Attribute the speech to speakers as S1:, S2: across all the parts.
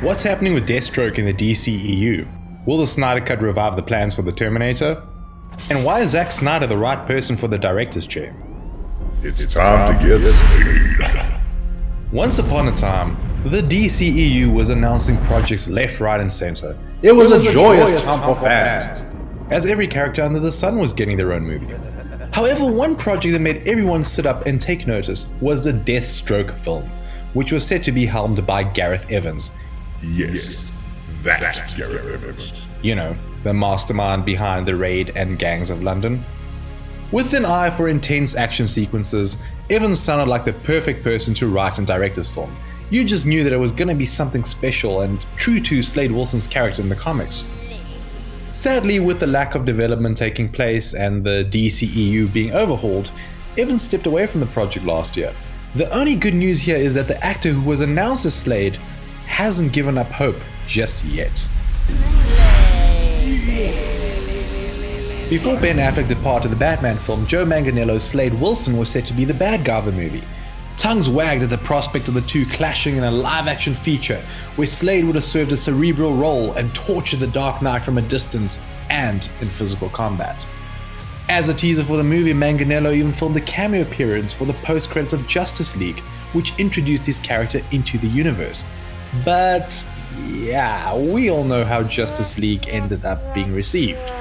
S1: What's happening with Deathstroke in the DCEU? Will the Snyder Cut revive the plans for the Terminator? And why is Zack Snyder the right person for the director's chair?
S2: It's time to get Slade.
S1: Once upon a time, the DCEU was announcing projects left, right and center. It was a joyous time for fans, as every character under the sun was getting their own movie. However, one project that made everyone sit up and take notice was the Deathstroke film, which was set to be helmed by Gareth Evans.
S2: Yes, that Gareth Evans.
S1: You know, the mastermind behind the Raid and Gangs of London. With an eye for intense action sequences, Evans sounded like the perfect person to write and direct this film. You just knew that it was going to be something special and true to Slade Wilson's character in the comics. Sadly, with the lack of development taking place and the DCEU being overhauled, Evans stepped away from the project last year. The only good news here is that the actor who was announced as Slade hasn't given up hope just yet. Before Ben Affleck departed the Batman film, Joe Manganiello's Slade Wilson was set to be the bad guy of the movie. Tongues wagged at the prospect of the two clashing in a live-action feature where Slade would have served a cerebral role and tortured the Dark Knight from a distance and in physical combat. As a teaser for the movie, Manganiello even filmed a cameo appearance for the post-credits of Justice League, which introduced his character into the universe. But yeah, we all know how Justice League ended up being received.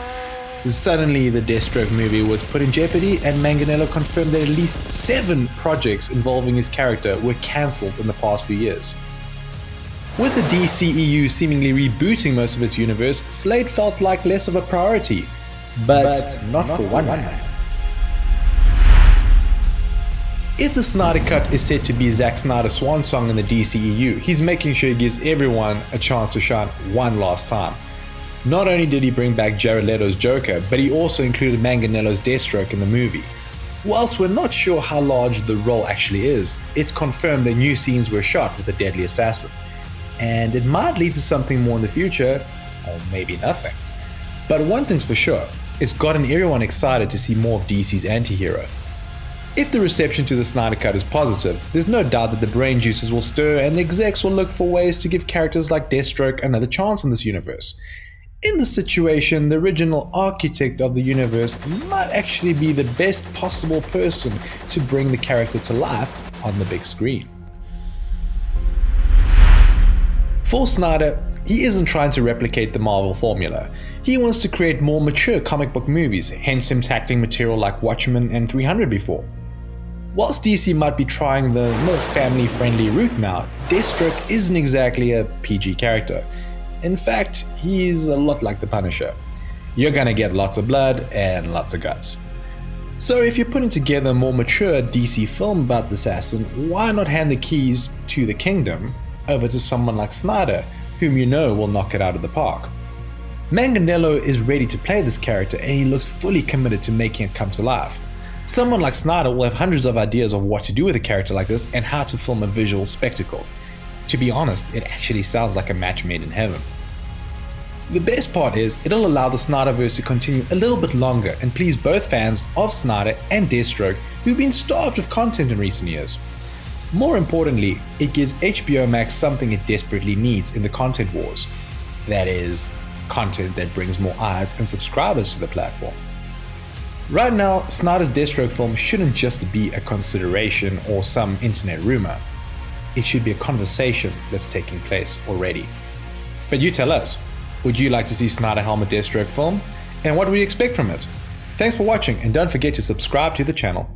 S1: Suddenly, the Deathstroke movie was put in jeopardy, and Manganiello confirmed that at least 7 projects involving his character were cancelled in the past few years. With the DCEU seemingly rebooting most of its universe, Slade felt like less of a priority, but not for one man. If the Snyder Cut is said to be Zack Snyder's swan song in the DCEU, he's making sure he gives everyone a chance to shine one last time. Not only did he bring back Jared Leto's Joker, but he also included Manganiello's Deathstroke in the movie. Whilst we're not sure how large the role actually is, it's confirmed that new scenes were shot with the deadly assassin. And it might lead to something more in the future, or maybe nothing. But one thing's for sure, it's gotten everyone excited to see more of DC's anti-hero. If the reception to the Snyder Cut is positive, there's no doubt that the brain juices will stir and the execs will look for ways to give characters like Deathstroke another chance in this universe. In this situation, the original architect of the universe might actually be the best possible person to bring the character to life on the big screen. For Snyder, he isn't trying to replicate the Marvel formula. He wants to create more mature comic book movies, hence him tackling material like Watchmen and 300 before. Whilst DC might be trying the more family-friendly route now, Deathstroke isn't exactly a PG character. In fact, he's a lot like the Punisher. You're gonna get lots of blood and lots of guts. So if you're putting together a more mature DC film about the assassin, why not hand the keys to the kingdom over to someone like Snyder, whom you know will knock it out of the park? Manganiello is ready to play this character and he looks fully committed to making it come to life. Someone like Snyder will have hundreds of ideas of what to do with a character like this and how to film a visual spectacle. To be honest, it actually sounds like a match made in heaven. The best part is, it'll allow the Snyderverse to continue a little bit longer and please both fans of Snyder and Deathstroke who've been starved of content in recent years. More importantly, it gives HBO Max something it desperately needs in the content wars. That is, content that brings more eyes and subscribers to the platform. Right now, Snyder's Deathstroke film shouldn't just be a consideration or some internet rumor. It should be a conversation that's taking place already. But you tell us, would you like to see Snyder helm a Deathstroke film? And what would you expect from it? Thanks for watching and don't forget to subscribe to the channel.